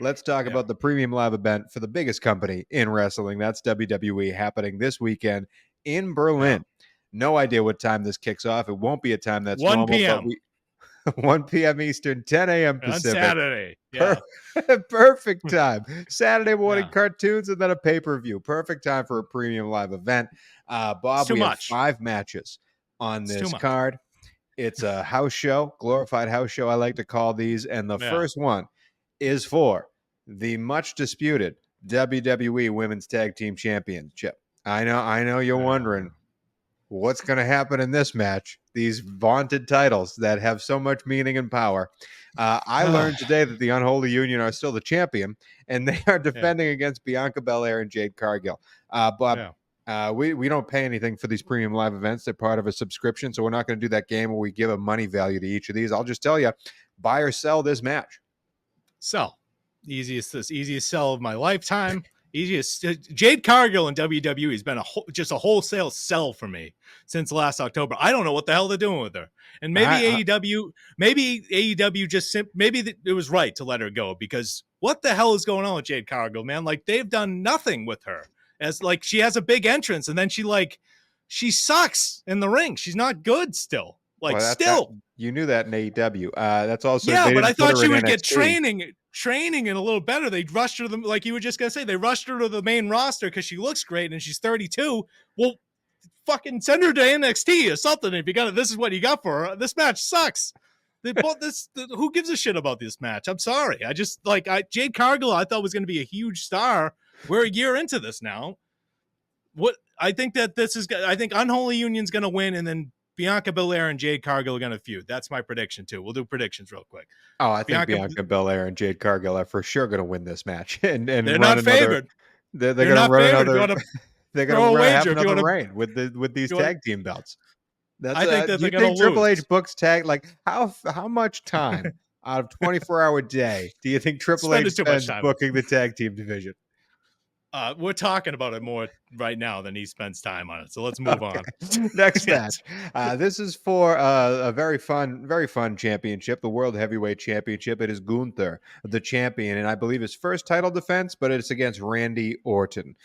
let's talk about the premium live event for the biggest company in wrestling. That's WWE, happening this weekend in Berlin. No idea what time this kicks off. It won't be a time that's 1 normal, p.m. but we 1 p.m. Eastern, 10 a.m. Pacific. On Saturday. Yeah. Perfect time. Saturday morning Yeah. cartoons and then a pay-per-view. Perfect time for a premium live event. Bob, we have 5 matches on this card. It's a house show, glorified house show, I like to call these. And the first one is for the much disputed WWE Women's Tag Team Championship. I know you're wondering what's going to happen in this match. These vaunted titles that have so much meaning and power. I learned today that the Unholy Union are still the champion, and they are defending against Bianca Belair and Jade Cargill. But we don't pay anything for these premium live events. They're part of a subscription, so we're not going to do that game where we give a money value to each of these. I'll just tell you, buy or sell this match. Sell. Easiest sell of my lifetime. Easiest. Jade Cargill in WWE has been just a wholesale sell for me since last October. I don't know what the hell they're doing with her. And maybe AEW just it was right to let her go, because what the hell is going on with Jade Cargill, man? Like, they've done nothing with her. As like, she has a big entrance and then she sucks in the ring. She's not good still. Like, you knew that in AEW. That's also but I thought she would get training and a little better. They rushed her to like you were just gonna say, they rushed her to the main roster because she looks great and she's 32. Well, fucking send her to NXT or something if you got it. This is what you got for her. This match sucks. They bought this. Who gives a shit about this match? I'm sorry. Jade Cargill I thought was going to be a huge star. We're a year into this now. I think Unholy Union's going to win, and then Bianca Belair and Jade Cargill are going to feud. That's my prediction too. We'll do predictions real quick. Oh, I think Bianca Belair and Jade Cargill are for sure going to win this match, and they're not favored. They're going to run another. They're going to have another reign with these tag team belts. I think that you think Triple H books tag, like how much time out of 24-hour day do you think Triple H spends booking the tag team division? We're talking about it more right now than he spends time on it. So let's move on. Next match. This is for a very fun championship, the World Heavyweight Championship. It is Gunther, the champion, and I believe his first title defense, but it's against Randy Orton.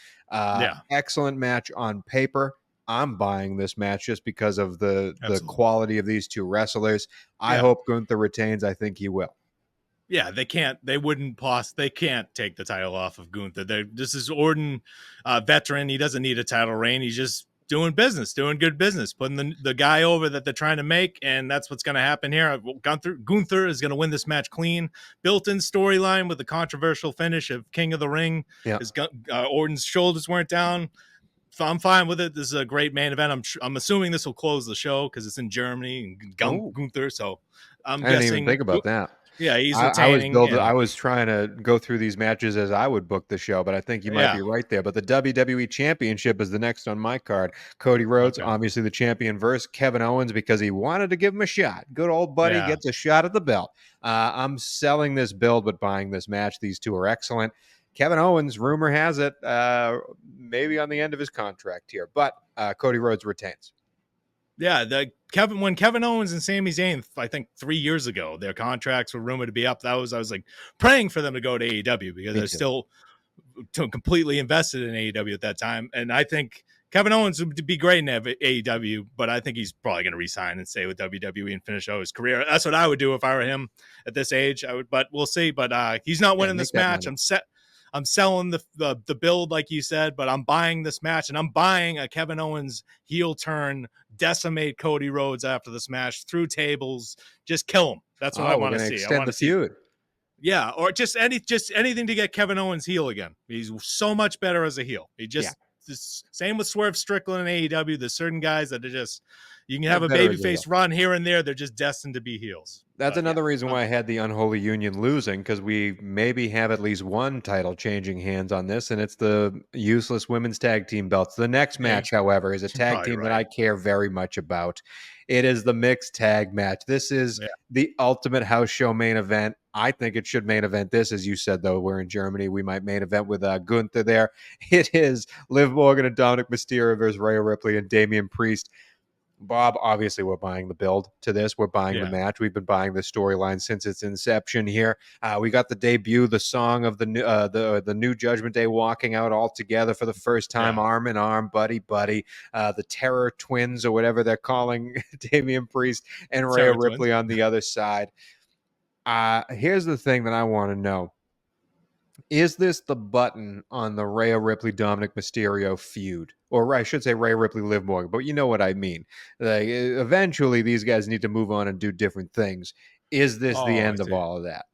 Excellent match on paper. I'm buying this match just because of the quality of these two wrestlers. I hope Gunther retains. I think he will. Yeah, they can't take the title off of Gunther. This is Orton, veteran. He doesn't need a title reign. He's just doing good business, putting the guy over that they're trying to make, and that's what's going to happen here. Gunther is going to win this match clean. Built-in storyline with the controversial finish of King of the Ring. Yeah. Orton's shoulders weren't down. I'm fine with it. This is a great main event. I'm assuming this will close the show because it's in Germany and Gunther. So I'm guessing. I didn't even think about that. Yeah, he's retaining. I was trying to go through these matches as I would book the show, but I think you might be right there. But the WWE Championship is the next on my card. Cody Rhodes, obviously the champion, versus Kevin Owens because he wanted to give him a shot. Good old buddy gets a shot at the belt. I'm selling this build, but buying this match. These two are excellent. Kevin Owens, rumor has it, maybe on the end of his contract here, but Cody Rhodes retains. Yeah, when Kevin Owens and Sami Zayn, I think 3 years ago, their contracts were rumored to be up. I was like praying for them to go to AEW because they're still completely invested in AEW at that time. And I think Kevin Owens would be great in AEW, but I think he's probably going to resign and stay with WWE and finish out his career. That's what I would do if I were him at this age. But we'll see. But he's not winning this match. I'm selling the build, like you said, but I'm buying this match, and I'm buying a Kevin Owens heel turn, decimate Cody Rhodes after this match, through tables, just kill him. That's what I want to see. Extend the feud. Yeah, or just anything to get Kevin Owens heel again. He's so much better as a heel. Same with Swerve Strickland and AEW. There's certain guys that are just, you can have a babyface run here and there. They're just destined to be heels. That's another reason why I had the Unholy Union losing, because we maybe have at least one title changing hands on this, and it's the useless women's tag team belts. The next match, however, is a tag team that I care very much about. It is the mixed tag match. This is the ultimate house show main event. I think it should main event this. As you said, though, we're in Germany. We might main event with Gunther there. It is Liv Morgan and Dominic Mysterio versus Rhea Ripley and Damian Priest. Bob, obviously we're buying the build to this. We're buying the Yeah. match. We've been buying the storyline since its inception here. We got the debut, the song of the new Judgment Day walking out all together for the first time, arm in arm, buddy, buddy. The Terror Twins or whatever they're calling Damian Priest and Rhea Ripley on the other side. Here's the thing that I want to know. Is this the button on the Rhea Ripley Dominic Mysterio feud? Or I should say Rhea Ripley Liv Morgan, but you know what I mean. Like, eventually these guys need to move on and do different things. Is this the end of all of that?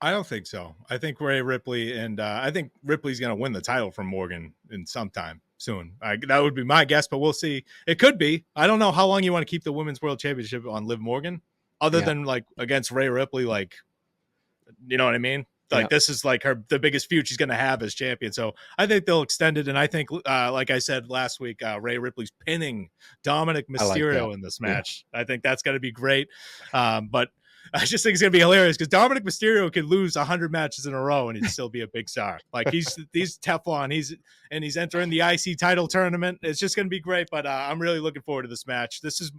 I don't think so. I think Rhea Ripley and I think Ripley's going to win the title from Morgan in sometime soon. That would be my guess, but we'll see. It could be. I don't know how long you want to keep the Women's World Championship on Liv Morgan, other than like against Rhea Ripley. Like, you know what I mean? Like this is like the biggest feud she's going to have as champion. So I think they'll extend it. And I think, like I said last week, Rhea Ripley's pinning Dominic Mysterio in this match. I think that's going to be great. But I just think it's going to be hilarious because Dominic Mysterio could lose 100 matches in a row and he'd still be a big star. Like he's Teflon. He's entering the IC title tournament. It's just going to be great. But I'm really looking forward to this match. This is,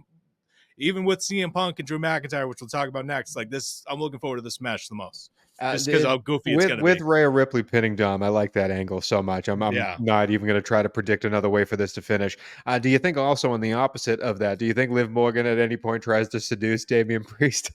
even with CM Punk and Drew McIntyre, which we'll talk about next, like this, I'm looking forward to this match the most. Just because how goofy it's going to be. With Rhea Ripley pinning Dom, I like that angle so much. I'm not even going to try to predict another way for this to finish. Do you think also on the opposite of that, do you think Liv Morgan at any point tries to seduce Damian Priest?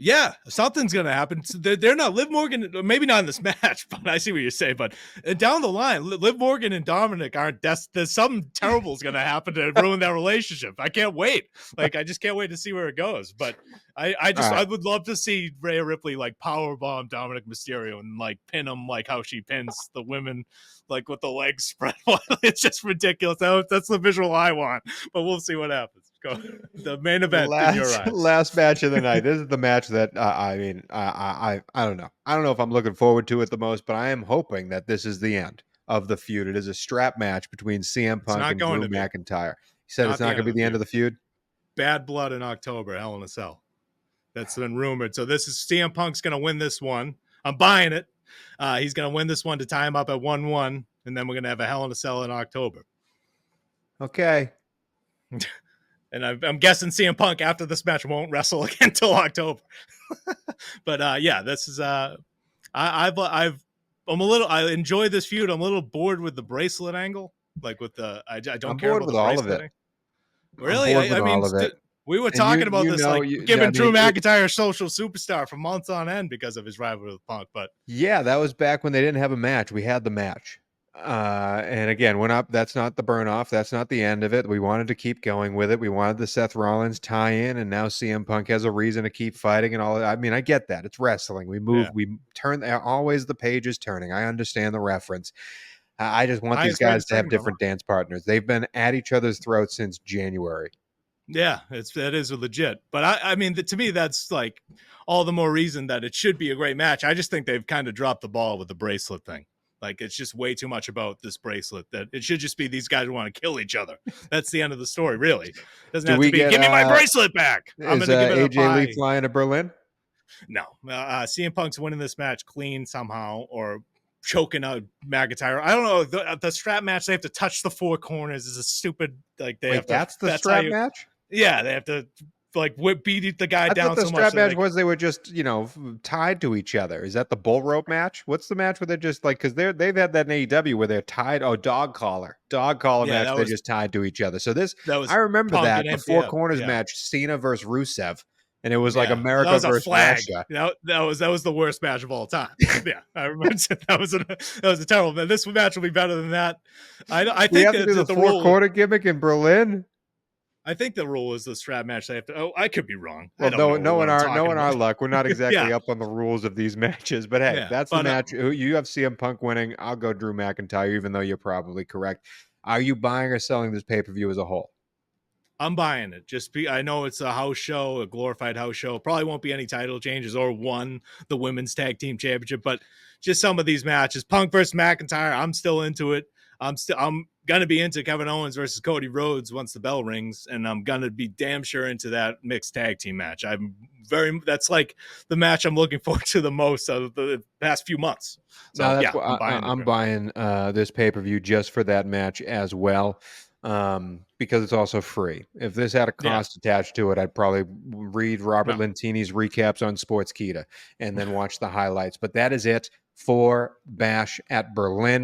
Yeah, something's going to happen. They're not Liv Morgan, maybe not in this match, but I see what you're saying. But down the line, Liv Morgan and Dominic aren't. There's something terrible is going to happen to ruin that relationship. I can't wait. Like I just can't wait to see where it goes. But I would love to see Rhea Ripley like powerbomb Dominic Mysterio and like pin him like how she pins the women, like with the legs spread. It's just ridiculous. That's the visual I want. But we'll see what happens. Go. The main event in your eyes. Last match of the night. This is the match that I don't know. I don't know if I'm looking forward to it the most, but I am hoping that this is the end of the feud. It is a strap match between CM Punk and Drew McIntyre. He said it's not going to be the end of the feud. Bad Blood in October, Hell in a Cell. That's been rumored. So this is CM Punk's going to win this one. I'm buying it. He's going to win this one to tie him up at 1-1, and then we're going to have a Hell in a Cell in October. Okay. And I'm guessing CM Punk after this match won't wrestle again until October. But yeah, this is I enjoy this feud. I'm a little bored with the bracelet angle, like with the I don't care about the all of it. Really, I mean, we were talking about this, giving Drew McIntyre a social superstar for months on end because of his rivalry with Punk. But yeah, that was back when they didn't have a match. We had the match. And again, that's not the burn off. That's not the end of it. We wanted to keep going with it. We wanted the Seth Rollins tie in, and now CM Punk has a reason to keep fighting and all that. I mean, I get that. It's wrestling. We move, we turn, always the page is turning. I understand the reference. I just want these guys to have different dance partners. They've been at each other's throats since January. Yeah, that is legit. But I mean, to me, that's like all the more reason that it should be a great match. I just think they've kind of dropped the ball with the bracelet thing. Like, it's just way too much about this bracelet that it should just be these guys who want to kill each other. That's the end of the story, really. Doesn't have to be, give me my bracelet back. I'm going to give it AJ Lee flying to Berlin? No. CM Punk's winning this match clean somehow or choking out McIntyre. I don't know. The strap match, they have to touch the four corners is a stupid, like, they have to. That's the strap match? Yeah, they have to like beat the guy down so much. The strap match was they were just, tied to each other. Is that the bull rope match? What's the match where they're just like, because they've had that in AEW where they're tied. Oh, dog collar match. They're just tied to each other. So I remember that the Four Corners match, Cena versus Rusev, and it was like America versus Russia. That was the worst match of all time. Yeah, I remember that was a terrible match. This match will be better than that. I think we have to do the four-corner gimmick in Berlin. I think the rule is the strap match. They have to. Oh, I could be wrong. Well, no one our luck. We're not exactly up on the rules of these matches, but hey, that's the match. You have CM Punk winning. I'll go Drew McIntyre, even though you're probably correct. Are you buying or selling this pay-per-view as a whole? I'm buying it. I know it's a house show, a glorified house show. Probably won't be any title changes or the women's tag team championship, but just some of these matches. Punk versus McIntyre. I'm still into it. I'm gonna be into Kevin Owens versus Cody Rhodes once the bell rings, and I'm gonna be damn sure into that mixed tag team match. That's like the match I'm looking forward to the most of the past few months. So I'm buying this pay-per-view just for that match as well. because it's also free. If this had a cost attached to it, I'd probably read Robert Lentini's recaps on Sportskeeda and then watch the highlights. But that is it for Bash at Berlin.